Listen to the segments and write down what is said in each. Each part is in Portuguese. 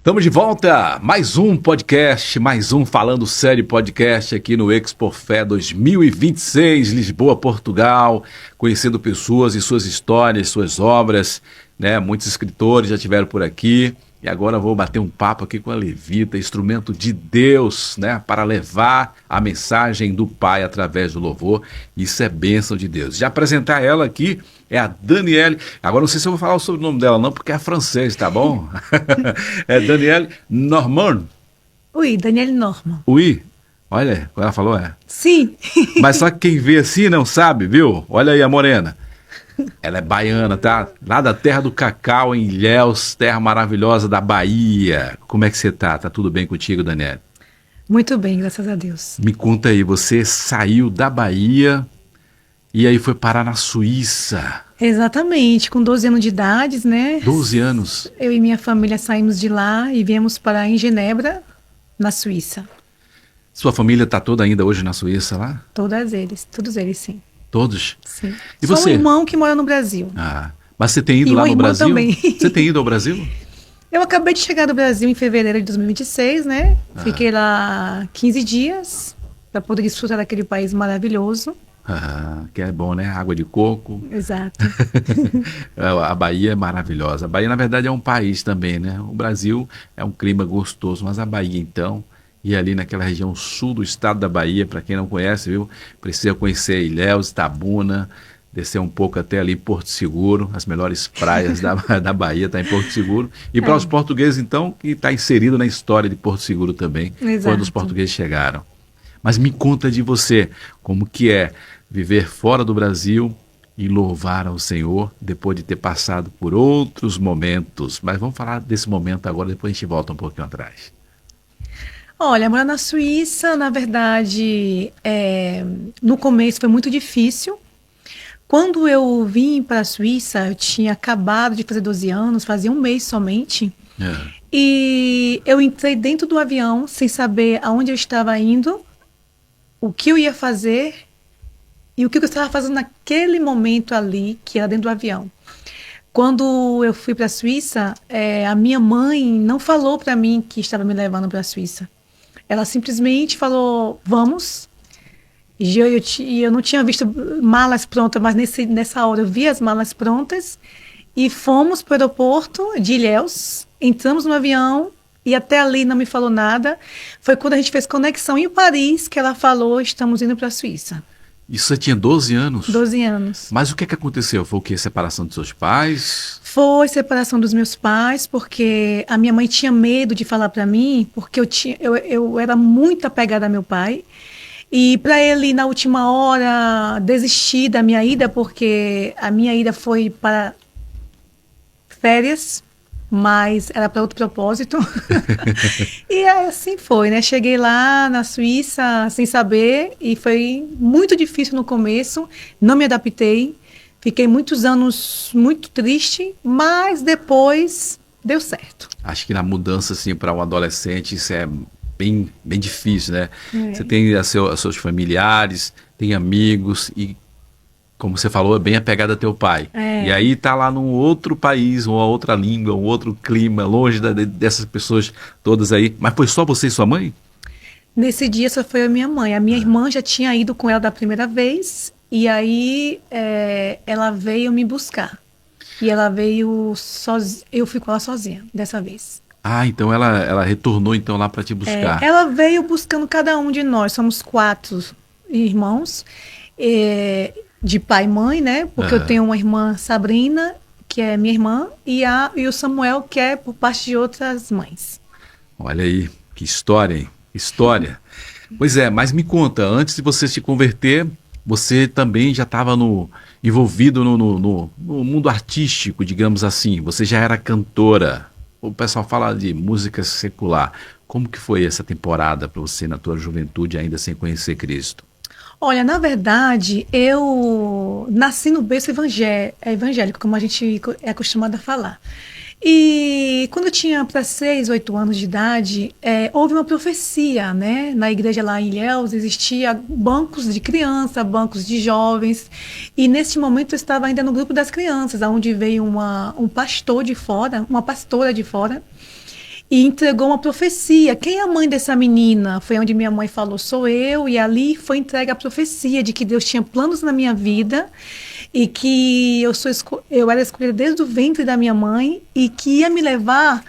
Estamos de volta, mais um podcast, mais um Falando Sério podcast aqui no Expo Fé 2026, Lisboa, Portugal, conhecendo pessoas e suas histórias, suas obras, né? Muitos escritores já estiveram por aqui e agora vou bater um papo aqui com a Levita, instrumento de Deus, né? Para levar a mensagem do Pai através do louvor. Isso é bênção de Deus. Já apresentar ela aqui é a Daniele. Agora não sei se eu vou falar o sobrenome dela não, porque é francês, tá bom? É Daniele Normand. Oui, Daniele Normand. Oui, olha, quando ela falou Sim. Mas só que quem vê assim não sabe, viu? Olha aí a morena. Ela é baiana, tá? Lá da terra do cacau, em Ilhéus, terra maravilhosa da Bahia. Como é que você tá? Tá tudo bem contigo, Daniele? Muito bem, graças a Deus. Me conta aí, você saiu da Bahia e aí foi parar na Suíça. Exatamente, com 12 anos de idade, né? 12 anos. Eu e minha família saímos de lá e viemos parar em Genebra, na Suíça. Sua família tá toda ainda hoje na Suíça lá? Todos eles, sim. Todos? Sim. E Só você? um irmão que mora no Brasil. Ah, mas você tem ido E lá uma no irmã Brasil? também. Você tem ido ao Brasil? Eu acabei de chegar do Brasil em fevereiro de 2026, né? Fiquei lá 15 dias para poder desfrutar daquele país maravilhoso. Ah, que é bom, né? Água de coco. Exato. A Bahia é maravilhosa. A Bahia, na verdade, é um país também, né? O Brasil é um clima gostoso, mas a Bahia, então, e ali naquela região sul do estado da Bahia, para quem não conhece, viu? Precisa conhecer Ilhéus, Itabuna, descer um pouco até ali Porto Seguro, as melhores praias da Bahia está em Porto Seguro. E para os portugueses, então, que está inserido na história de Porto Seguro também, Exato. quando os portugueses chegaram. Mas me conta de você, como que é viver fora do Brasil e louvar ao Senhor depois de ter passado por outros momentos. Mas vamos falar desse momento agora, depois a gente volta um pouquinho atrás. Olha, morar na Suíça, na verdade, no começo foi muito difícil. Quando eu vim para a Suíça, eu tinha acabado de fazer 12 anos, fazia um mês somente. E eu entrei dentro do avião sem saber aonde eu estava indo, o que eu ia fazer e o que eu estava fazendo naquele momento ali, que era dentro do avião. Quando eu fui para a Suíça, a minha mãe não falou para mim que estava me levando para a Suíça. Ela simplesmente falou, vamos. E eu não tinha visto malas prontas, mas nessa hora eu vi as malas prontas e fomos para o aeroporto de Ilhéus, entramos no avião e até ali não me falou nada. Foi quando a gente fez conexão em Paris que ela falou, estamos indo para a Suíça. E você tinha 12 anos? 12 anos. Mas o que aconteceu? Foi o quê? Separação de seus pais? Foi separação dos meus pais, porque a minha mãe tinha medo de falar para mim, porque eu era muito apegada a meu pai. E para ele, na última hora, desistir da minha ida, porque a minha ida foi para férias, mas era para outro propósito. E assim foi, né? Cheguei lá na Suíça sem saber e foi muito difícil no começo, não me adaptei. Fiquei muitos anos muito triste, mas depois deu certo. Acho que na mudança, assim, para um adolescente, isso é bem difícil, né? Você tem seus familiares, tem amigos e, como você falou, é bem apegado a teu pai. E aí tá lá num outro país, uma outra língua, um outro clima, longe dessas pessoas todas aí. Mas foi só você e sua mãe? Nesse dia só foi a minha mãe. A minha irmã já tinha ido com ela da primeira vez. E aí ela veio me buscar. E ela veio sozinha. Eu fui com ela sozinha dessa vez. Ah, então ela retornou então lá para te buscar. Ela veio buscando cada um de nós. Somos 4 irmãos. De pai e mãe, né? Porque eu tenho uma irmã, Sabrina, que é minha irmã, e o Samuel, que é por parte de outras mães. Olha aí, que história, hein? História. Pois é, mas me conta, antes de você se converter, você também já estava envolvido no mundo artístico, digamos assim. Você já era cantora. O pessoal fala de música secular. Como que foi essa temporada para você na tua juventude, ainda sem conhecer Cristo? Olha, na verdade, eu nasci no berço evangélico, como a gente é acostumado a falar. E quando eu tinha para 6, 8 anos de idade, houve uma profecia, né? Na igreja lá em Ilhéus existia bancos de criança, bancos de jovens. E nesse momento eu estava ainda no grupo das crianças, onde veio um pastor de fora, uma pastora de fora. e entregou uma profecia. Quem é a mãe dessa menina? Foi onde minha mãe falou, sou eu, e ali foi entregue a profecia de que Deus tinha planos na minha vida e que eu era escolhida desde o ventre da minha mãe e que ia me levar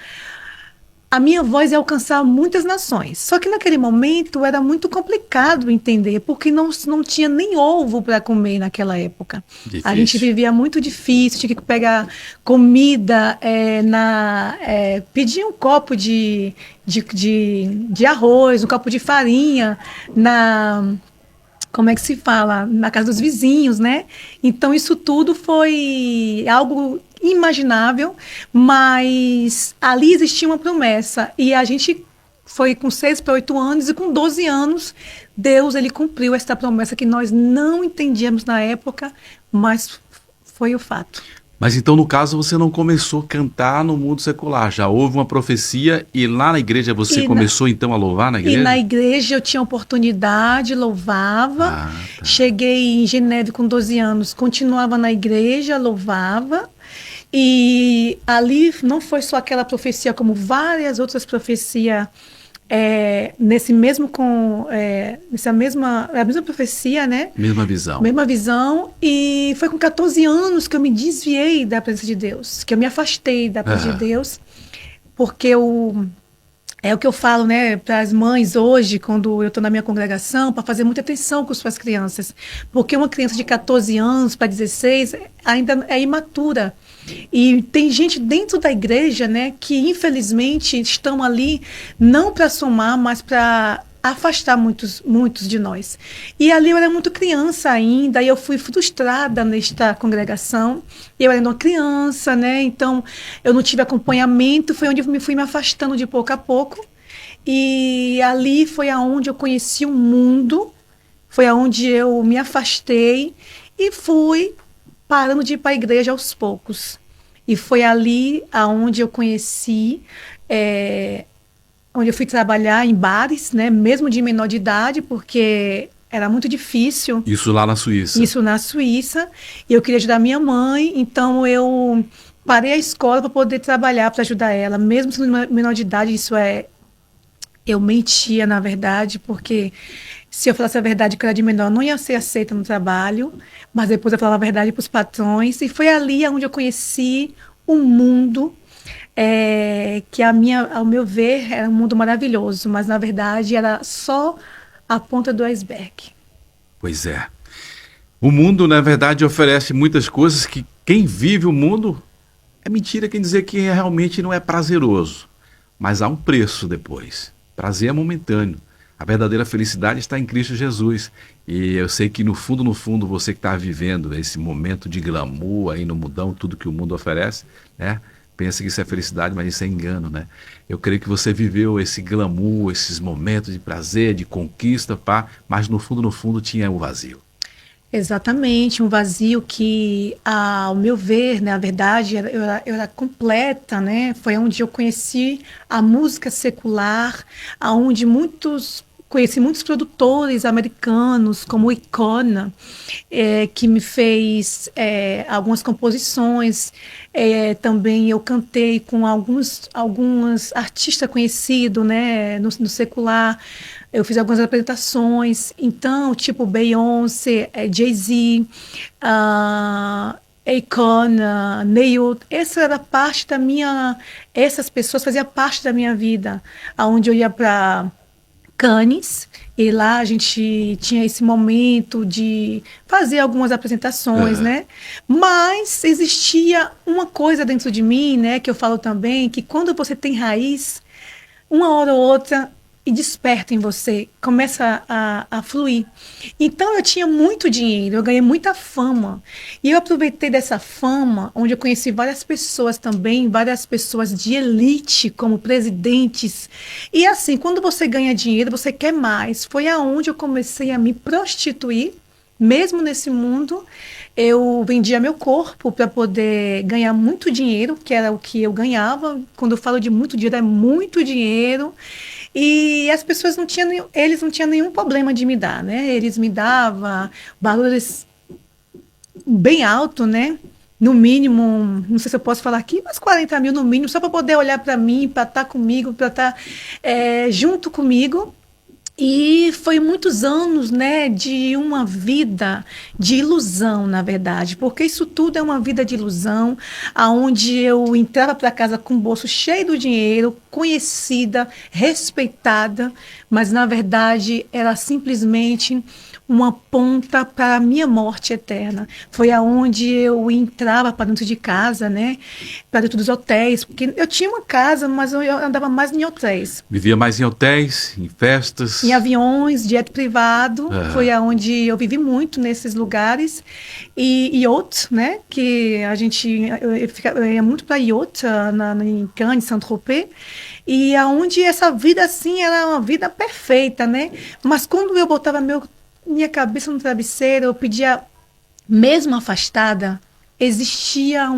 a minha voz ia alcançar muitas nações. Só que naquele momento era muito complicado entender, porque não tinha nem ovo para comer naquela época. Difícil. A gente vivia muito difícil, tinha que pegar comida, pedir um copo de arroz, um copo de farinha como é que se fala? Na casa dos vizinhos, né? Então, isso tudo foi algo inimaginável, mas ali existia uma promessa. E a gente foi com 6 para 8 anos, e com 12 anos, Deus ele cumpriu essa promessa que nós não entendíamos na época, mas foi o fato. Mas então, no caso, você não começou a cantar no mundo secular, já houve uma profecia e lá na igreja você começou então a louvar na igreja? E na igreja eu tinha oportunidade, louvava, Tá. Cheguei em Geneve com 12 anos, continuava na igreja, louvava, e ali não foi só aquela profecia, como várias outras profecias, a mesma profecia, né? Mesma visão. Mesma visão, e foi com 14 anos que eu me desviei da presença de Deus, que eu me afastei da presença de Deus, porque é o que eu falo, né, para as mães hoje, quando eu estou na minha congregação, para fazer muita atenção com suas crianças, porque uma criança de 14 anos para 16 ainda é imatura. E tem gente dentro da igreja, né, que infelizmente estão ali não para somar, mas para afastar muitos de nós. E ali eu era muito criança ainda, e eu fui frustrada nesta congregação. Eu era uma criança, né, então eu não tive acompanhamento, foi onde eu fui me afastando de pouco a pouco. E ali foi aonde eu conheci o mundo, foi aonde eu me afastei e fui parando de ir para a igreja aos poucos. E foi ali aonde eu conheci, onde eu fui trabalhar em bares, né, mesmo de menor de idade, porque era muito difícil. Isso lá na Suíça? Isso na Suíça. E eu queria ajudar minha mãe, então eu parei a escola para poder trabalhar, para ajudar ela. Mesmo sendo menor de idade, eu mentia, na verdade, porque se eu falasse a verdade que eu era de menor, eu não ia ser aceita no trabalho, mas depois eu falava a verdade para os patrões, e foi ali onde eu conheci um mundo que ao meu ver, era um mundo maravilhoso, mas na verdade era só a ponta do iceberg. Pois é. O mundo, na verdade, oferece muitas coisas que quem vive o mundo, é mentira quem dizer que realmente não é prazeroso, mas há um preço depois. Prazer é momentâneo. A verdadeira felicidade está em Cristo Jesus. E eu sei que no fundo, você que está vivendo esse momento de glamour aí no mundão, tudo que o mundo oferece, né? Pensa que isso é felicidade, mas isso é engano, né? Eu creio que você viveu esse glamour, esses momentos de prazer, de conquista, mas no fundo tinha o vazio. Exatamente, um vazio que, ao meu ver, né, a verdade, eu era completa, né? Foi onde eu conheci a música secular, aonde conheci muitos produtores americanos, como o Icona, que me fez algumas composições. Também eu cantei com alguns artistas conhecidos, né, no secular. Eu fiz algumas apresentações, então, tipo Beyoncé, Jay-Z, Akon, Neil, essas pessoas faziam parte da minha vida, onde eu ia para Cannes, e lá a gente tinha esse momento de fazer algumas apresentações, né? Mas existia uma coisa dentro de mim, né, que eu falo também, que quando você tem raiz, uma hora ou outra, e desperta em você, começa a fluir. Então eu tinha muito dinheiro, eu ganhei muita fama, e eu aproveitei dessa fama, onde eu conheci várias pessoas também, várias pessoas de elite, como presidentes, e assim, quando você ganha dinheiro, você quer mais. Foi aonde eu comecei a me prostituir, mesmo nesse mundo. Eu vendia meu corpo para poder ganhar muito dinheiro, que era o que eu ganhava. Quando eu falo de muito dinheiro, é muito dinheiro. E as pessoas eles não tinham nenhum problema de me dar, né? Eles me davam valores bem altos, né? no mínimo, não sei se eu posso falar aqui, mas 40 mil no mínimo, só para poder olhar para mim, para estar comigo, para estar junto comigo. E foi muitos anos, né, de uma vida de ilusão, na verdade, porque isso tudo é uma vida de ilusão, aonde eu entrava para casa com o bolso cheio do dinheiro, conhecida, respeitada, mas na verdade era simplesmente uma ponta para a minha morte eterna. Foi aonde eu entrava para dentro de casa, né, para dentro dos hotéis, porque eu tinha uma casa, mas eu andava mais em hotéis. Vivia mais em hotéis, em festas? Em aviões, jet privado, foi aonde eu vivi muito nesses lugares. E yacht, né, que a gente, eu ia muito para yacht, em Cannes, Saint-Tropez, e aonde essa vida, assim, era uma vida perfeita, né? Mas quando eu botava minha cabeça no travesseiro, eu pedia, mesmo afastada, existia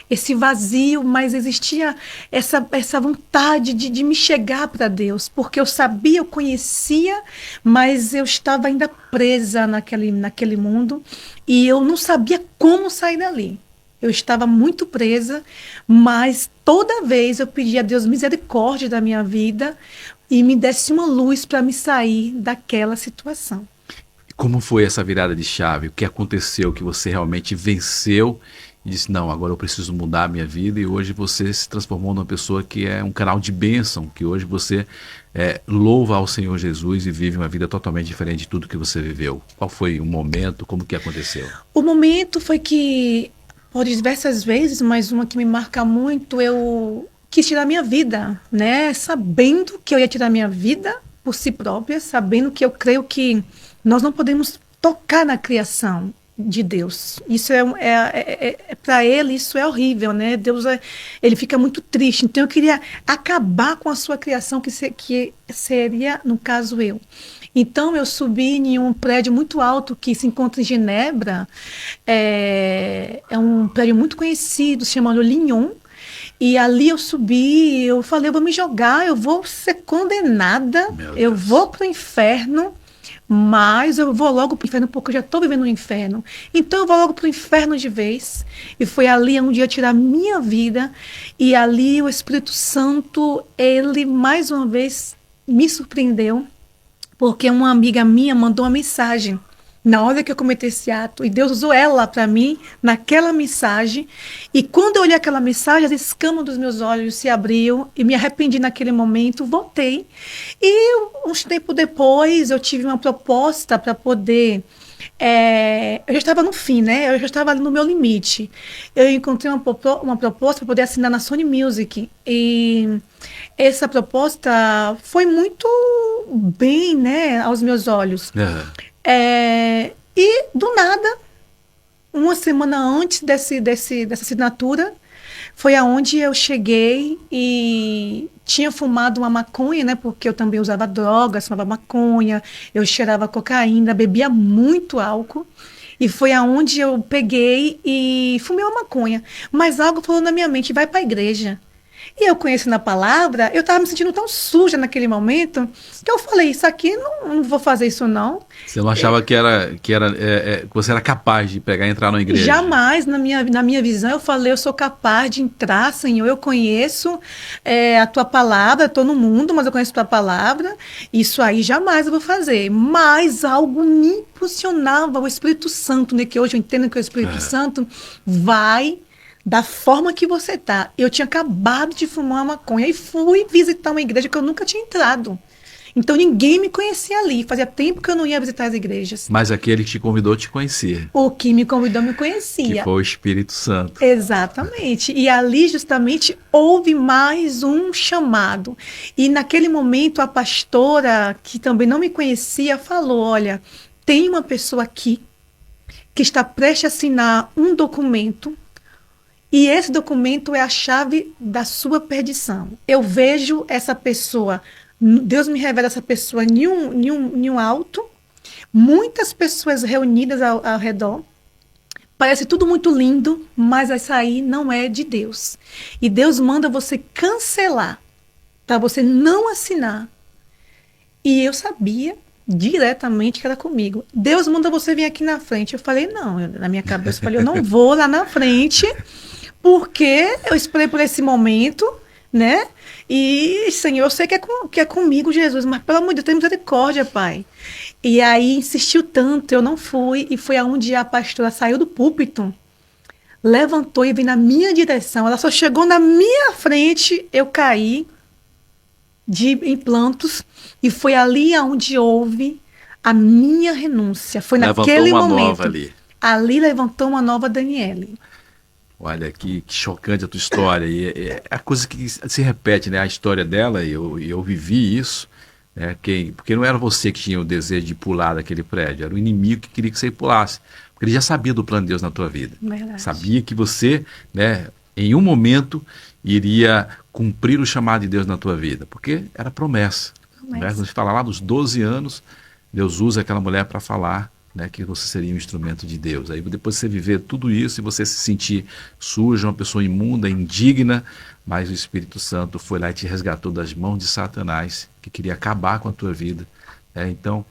esse vazio, mas existia essa vontade de me chegar para Deus, porque eu sabia, eu conhecia, mas eu estava ainda presa naquele mundo e eu não sabia como sair dali. Eu estava muito presa, mas toda vez eu pedia a Deus misericórdia da minha vida e me desse uma luz para me sair daquela situação. Como foi essa virada de chave? O que aconteceu que você realmente venceu e disse, não, agora eu preciso mudar a minha vida, e hoje você se transformou numa pessoa que é um canal de bênção, que hoje você louva ao Senhor Jesus e vive uma vida totalmente diferente de tudo que você viveu. Qual foi o momento? Como que aconteceu? O momento foi que, por diversas vezes, mas uma que me marca muito, eu quis tirar minha vida, né? Sabendo que eu ia tirar minha vida por si própria, sabendo que eu creio que nós não podemos tocar na criação de Deus. Isso para ele, isso é horrível, né? Deus ele fica muito triste. Então eu queria acabar com a sua criação, que seria, no caso, eu. Então eu subi em um prédio muito alto que se encontra em Genebra. É um prédio muito conhecido, chamado Lignon. E ali eu subi, eu falei, eu vou me jogar, eu vou ser condenada, eu vou para o inferno. Mas eu vou logo para o inferno, porque eu já estou vivendo no inferno. Então eu vou logo para o inferno de vez. E foi ali onde eu ia tirar minha vida. E ali o Espírito Santo, ele mais uma vez me surpreendeu. Porque uma amiga minha mandou uma mensagem na hora que eu cometi esse ato. E Deus usou ela para mim, naquela mensagem. E quando eu olhei aquela mensagem, as escamas dos meus olhos se abriu. E me arrependi naquele momento, voltei. E uns tempo depois, eu tive uma proposta para poder... eu já estava no fim, né? Eu já estava ali no meu limite. Eu encontrei uma proposta para poder assinar na Sony Music. E essa proposta foi muito bem, né, aos meus olhos. E do nada, uma semana antes dessa assinatura, foi aonde eu cheguei e tinha fumado uma maconha, né? Porque eu também usava drogas, fumava maconha, eu cheirava cocaína, bebia muito álcool. E foi aonde eu peguei e fumei uma maconha. Mas algo falou na minha mente, vai para a igreja. E eu conhecendo a palavra, eu estava me sentindo tão suja naquele momento, que eu falei, isso aqui, não vou fazer isso não. Você não achava que você era capaz de pegar e entrar na igreja? Jamais, na minha visão, eu falei, eu sou capaz de entrar, Senhor, eu conheço a tua palavra, estou no mundo, mas eu conheço a tua palavra, isso aí jamais eu vou fazer. Mas algo me impulsionava, o Espírito Santo, né, que hoje eu entendo que o Espírito Santo vai... da forma que você tá. Eu tinha acabado de fumar uma maconha e fui visitar uma igreja que eu nunca tinha entrado. Então ninguém me conhecia ali. Fazia tempo que eu não ia visitar as igrejas. Mas aquele que te convidou te conhecia. O que me convidou me conhecia. Que foi o Espírito Santo. Exatamente. E ali justamente houve mais um chamado. E naquele momento a pastora, que também não me conhecia, falou, olha, tem uma pessoa aqui que está prestes a assinar um documento. E esse documento é a chave da sua perdição. Eu vejo essa pessoa, Deus me revela essa pessoa em um alto, muitas pessoas reunidas ao redor. Parece tudo muito lindo, mas essa aí não é de Deus. E Deus manda você cancelar, para você não assinar. E eu sabia diretamente que era comigo. Deus manda você vir aqui na frente. Eu falei, não, na minha cabeça eu falei, eu não vou lá na frente, porque eu esperei por esse momento, né? E, Senhor, eu sei que é comigo, Jesus, mas pelo amor de Deus, tem misericórdia, Pai. E aí insistiu tanto, eu não fui, e foi aonde a pastora saiu do púlpito, levantou e veio na minha direção. Ela só chegou na minha frente, eu caí em plantos, e foi ali onde houve a minha renúncia. Foi naquele momento. Levantou uma nova ali. Ali levantou uma nova Daniele. Olha, que chocante a tua história. E é a coisa que se repete, né? A história dela, eu vivi isso, né? Porque não era você que tinha o desejo de pular daquele prédio, era o inimigo que queria que você pulasse. Porque ele já sabia do plano de Deus na tua vida. Verdade. Sabia que você, né, em um momento, iria cumprir o chamado de Deus na tua vida. Porque era promessa. Né? Quando a gente fala lá dos 12 anos, Deus usa aquela mulher para falar, né, que você seria um instrumento de Deus. Aí depois você viver tudo isso e você se sentir suja, uma pessoa imunda, indigna, mas o Espírito Santo foi lá e te resgatou das mãos de Satanás, que queria acabar com a tua vida. Então,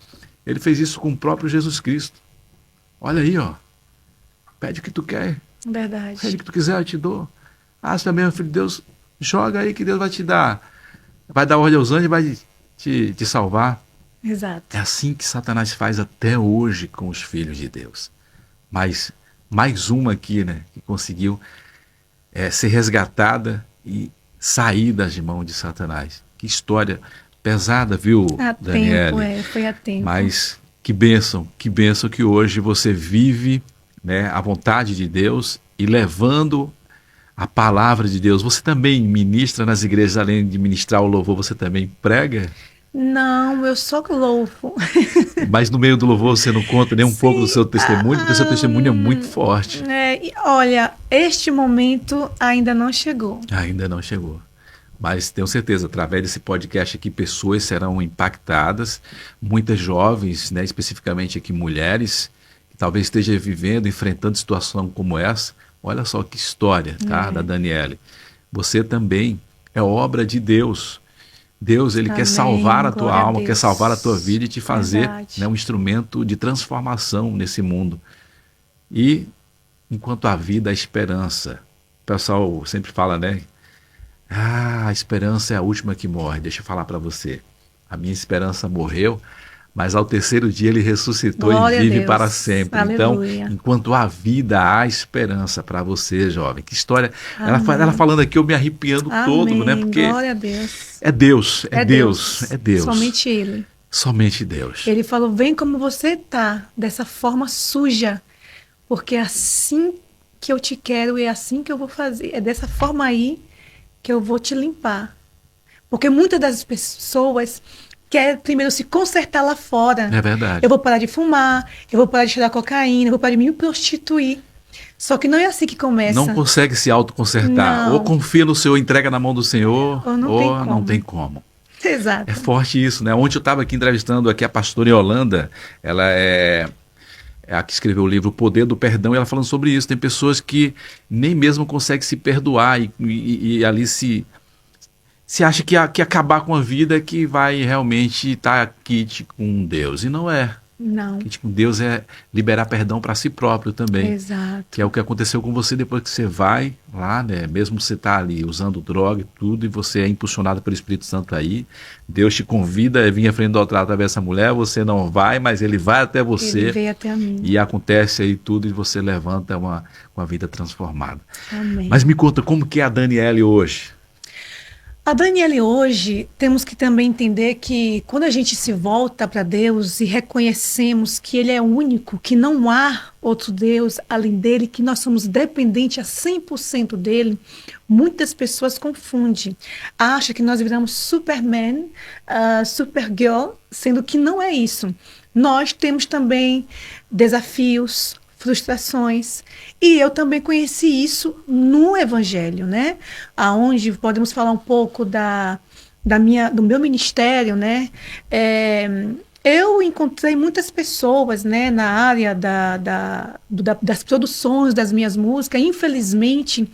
ele fez isso com o próprio Jesus Cristo. Olha aí, ó. Pede o que tu quer. Verdade. Pede o que tu quiser, eu te dou. Ah, se também é filho de Deus, joga aí que Deus vai te dar. Vai dar ordem aos anjos e vai te salvar. Exato. É assim que Satanás faz até hoje com os filhos de Deus. Mas mais uma aqui, né, que conseguiu ser resgatada e sair das mãos de Satanás. Que história pesada, viu, Daniele? Foi a tempo. Mas que bênção que hoje você vive, né, a vontade de Deus e levando a palavra de Deus. Você também ministra nas igrejas, além de ministrar o louvor, você também prega? Não, eu só louvo. Mas no meio do louvor você não conta nem um pouco do seu testemunho, porque o seu testemunho é muito forte. Olha, este momento ainda não chegou. Ainda não chegou. Mas tenho certeza, através desse podcast aqui, pessoas serão impactadas, muitas jovens, né, especificamente aqui mulheres, que talvez estejam vivendo, enfrentando situação como essa. Olha só que história, tá, da Daniele. Você também é obra de Deus. Deus, ele quer salvar a tua alma, quer salvar a tua vida e te fazer, né, um instrumento de transformação nesse mundo. E enquanto a vida, a esperança. O pessoal sempre fala, né? Ah, a esperança é a última que morre. Deixa eu falar para você. A minha esperança morreu, mas ao terceiro dia ele ressuscitou e vive para sempre. Aleluia. Então, enquanto há vida, há esperança para você, jovem. Que história. Ela falando aqui, eu me arrepiando todo, né? Porque glória a Deus. É Deus, é Deus. Somente Ele. Somente Deus. Ele falou, vem como você tá, dessa forma suja, porque é assim que eu te quero e é assim que eu vou fazer. É dessa forma aí que eu vou te limpar. Porque muitas das pessoas querem primeiro se consertar lá fora. É verdade. Eu vou parar de fumar, eu vou parar de cheirar cocaína, eu vou parar de me prostituir. Só que não é assim que começa. Não consegue se autoconsertar. Ou confia no Senhor, entrega na mão do Senhor, ou não tem como. Exato. É forte isso, né? Ontem eu estava aqui entrevistando aqui a pastora Yolanda, ela é a que escreveu o livro O Poder do Perdão, e ela falando sobre isso. Tem pessoas que nem mesmo conseguem se perdoar e ali se acha que acabar com a vida é que vai realmente estar quite com Deus. E não é. Não. Quite com Deus é liberar perdão para si próprio também. Exato. Que é o que aconteceu com você depois que você vai lá, né? Mesmo você tá ali usando droga e tudo, e você é impulsionado pelo Espírito Santo aí. Deus te convida a vir à frente do altar através dessa mulher, você não vai, mas ele vai até você. Ele veio até a mim. E acontece aí tudo e você levanta uma vida transformada. Amém. Mas me conta, como que é a Daniele hoje? A Daniele hoje, temos que também entender que quando a gente se volta para Deus e reconhecemos que Ele é único, que não há outro Deus além dele, que nós somos dependentes a 100% dele, muitas pessoas confundem. Acham que nós viramos Superman, Supergirl, sendo que não é isso. Nós temos também desafios, frustrações, e eu também conheci isso no Evangelho, né? Aonde podemos falar um pouco do meu ministério, né? Eu encontrei muitas pessoas, né, na área das produções das minhas músicas. Infelizmente,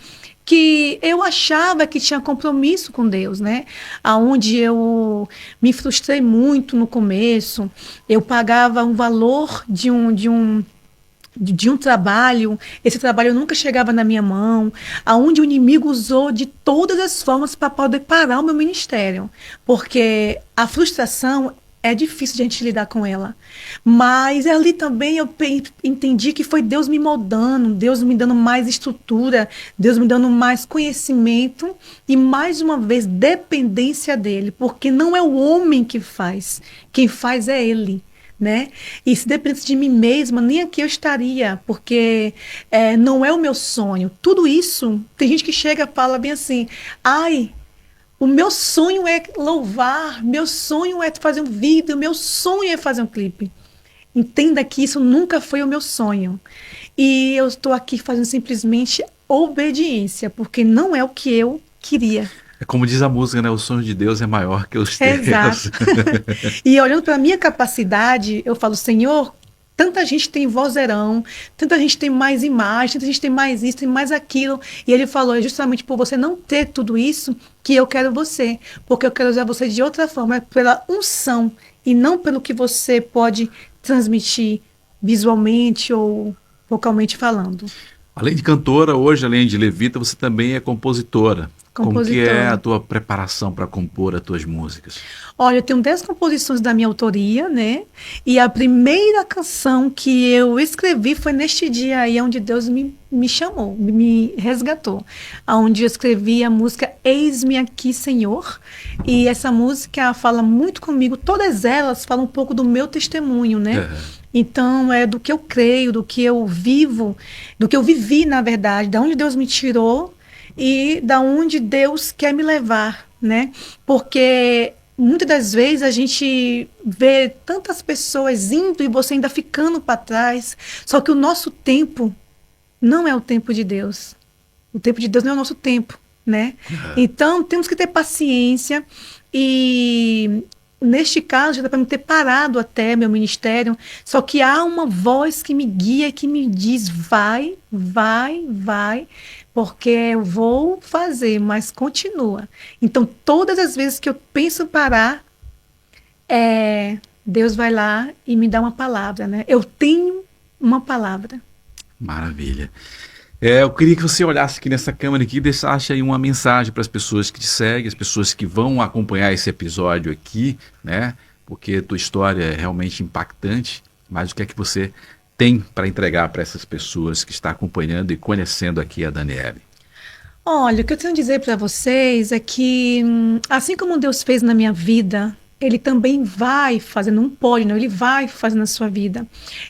que eu achava que tinha compromisso com Deus, né? Aonde eu me frustrei muito no começo, eu pagava um valor de um trabalho, esse trabalho nunca chegava na minha mão, aonde o inimigo usou de todas as formas para poder parar o meu ministério, porque a frustração é difícil de a gente lidar com ela, mas ali também eu entendi que foi Deus me moldando, Deus me dando mais estrutura, Deus me dando mais conhecimento e mais uma vez dependência dele, porque não é o homem que faz, quem faz é ele. Né? E se dependesse de mim mesma, nem aqui eu estaria, porque não é o meu sonho. Tudo isso, tem gente que chega e fala bem assim, ai, o meu sonho é louvar, meu sonho é fazer um vídeo, meu sonho é fazer um clipe. Entenda que isso nunca foi o meu sonho. E eu estou aqui fazendo simplesmente obediência, porque não é o que eu queria. É como diz a música, né? O sonho de Deus é maior que os teus. Exato. E olhando para a minha capacidade, eu falo, Senhor, tanta gente tem vozeirão, tanta gente tem mais imagem, tanta gente tem mais isso, tem mais aquilo. E ele falou, é justamente por você não ter tudo isso que eu quero você. Porque eu quero usar você de outra forma, pela unção, e não pelo que você pode transmitir visualmente ou vocalmente falando. Além de cantora, hoje, além de levita, você também é compositora. Como que é a tua preparação para compor as tuas músicas? Olha, eu tenho 10 composições da minha autoria, né? E a primeira canção que eu escrevi foi neste dia aí, onde Deus me chamou, me resgatou. Onde eu escrevi a música Eis-me Aqui, Senhor. E essa música fala muito comigo, todas elas falam um pouco do meu testemunho, né? Uhum. Então, é do que eu creio, do que eu vivo, do que eu vivi, na verdade, de onde Deus me tirou e da onde Deus quer me levar, né? Porque muitas das vezes a gente vê tantas pessoas indo e você ainda ficando para trás, só que o nosso tempo não é o tempo de Deus. O tempo de Deus não é o nosso tempo, né? Então, temos que ter paciência e neste caso, já dá para me ter parado até meu ministério, só que há uma voz que me guia, que me diz, vai, vai, vai, porque eu vou fazer, mas continua. Então, todas as vezes que eu penso parar, Deus vai lá e me dá uma palavra, né? Eu tenho uma palavra. Maravilha. Eu queria que você olhasse aqui nessa câmera aqui e deixasse aí uma mensagem para as pessoas que te seguem, as pessoas que vão acompanhar esse episódio aqui, né? Porque a tua história é realmente impactante, mas o que é que você tem para entregar para essas pessoas que estão acompanhando e conhecendo aqui a Daniele? Olha, o que eu tenho a dizer para vocês é que, assim como Deus fez na minha vida, Ele também vai fazer, não pode, não, Ele vai fazer na sua vida.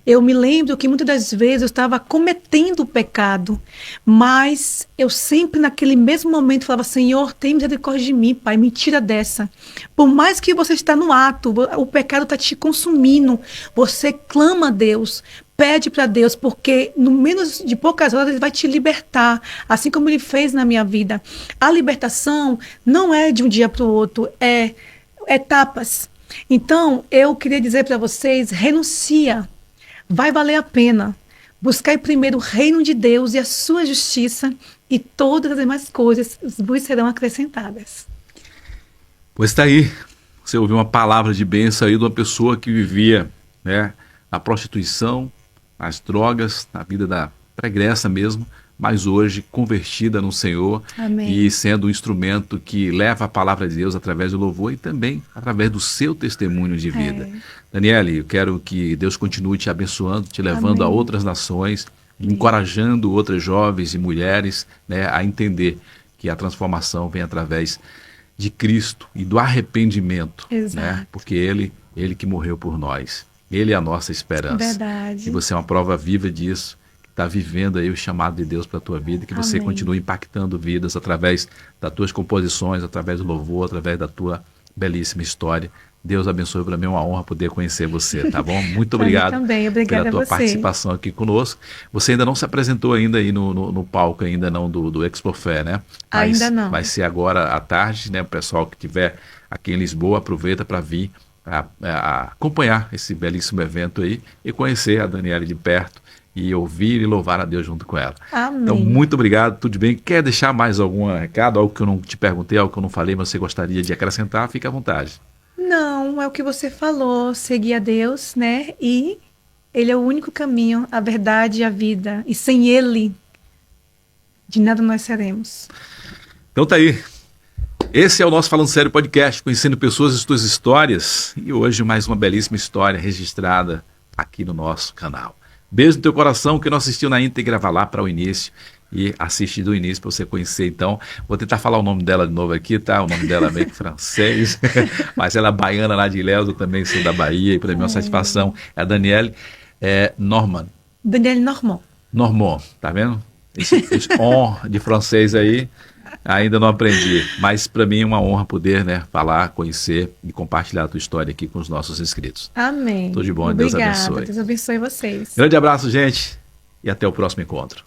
Eu me lembro que muitas das vezes eu estava cometendo o pecado, mas eu sempre naquele mesmo momento falava, Senhor, tem misericórdia de mim, Pai, me tira dessa. Por mais que você está no ato, o pecado está te consumindo, você clama a Deus, pede para Deus, porque no menos de poucas horas Ele vai te libertar, assim como Ele fez na minha vida. A libertação não é de um dia para o outro, é etapas. Então, eu queria dizer para vocês, renuncia, vai valer a pena. Buscai primeiro o reino de Deus e a sua justiça, e todas as demais coisas vos serão acrescentadas. Pois está aí, você ouviu uma palavra de bênção aí de uma pessoa que vivia, né, a prostituição, as drogas, na vida da pregressa mesmo, mas hoje convertida no Senhor. Amém. E sendo um instrumento que leva a palavra de Deus através do louvor e também através do seu testemunho de vida. Daniele, eu quero que Deus continue te abençoando, te levando Amém. A outras nações, Amém. Encorajando outras jovens e mulheres, né, a entender que a transformação vem através de Cristo e do arrependimento, né, porque Ele que morreu por nós. Ele é a nossa esperança. Verdade. E você é uma prova viva disso. Está vivendo aí o chamado de Deus para a tua vida, que você Amém. Continue impactando vidas através das tuas composições, através do louvor, através da tua belíssima história. Deus abençoe, para mim é uma honra poder conhecer você, tá bom? Muito obrigado também. Obrigada pela tua a você. Participação aqui conosco. Você ainda não se apresentou ainda aí no palco ainda não do Expo Fé, né? Mas ainda não. Vai ser agora à tarde, né? O pessoal que estiver aqui em Lisboa, aproveita para vir a acompanhar esse belíssimo evento aí e conhecer a Daniele de perto e ouvir e louvar a Deus junto com ela. Amém. Então, muito obrigado, tudo bem? Quer deixar mais algum recado, algo que eu não te perguntei, algo que eu não falei, mas você gostaria de acrescentar? Fique à vontade. Não, é o que você falou, seguir a Deus, né? E Ele é o único caminho, a verdade e a vida. E sem Ele, de nada nós seremos. Então tá aí. Esse é o nosso Falando Sério podcast, conhecendo pessoas e suas histórias. E hoje mais uma belíssima história registrada aqui no nosso canal. Beijo no teu coração, que não assistiu na íntegra, vá lá para o início e assiste do início para você conhecer. Então, vou tentar falar o nome dela de novo aqui, tá? O nome dela é meio que francês, mas ela é baiana lá de Ilhéus, eu também sou da Bahia, e para mim é uma satisfação. É a Danielle Normand. Danielle Normand. Normand, tá vendo? Esse on de francês aí, ainda não aprendi, mas para mim é uma honra poder, né, falar, conhecer e compartilhar a tua história aqui com os nossos inscritos. Amém. Tudo de bom, Obrigada, Deus abençoe. Deus abençoe vocês. Grande abraço, gente, e até o próximo encontro.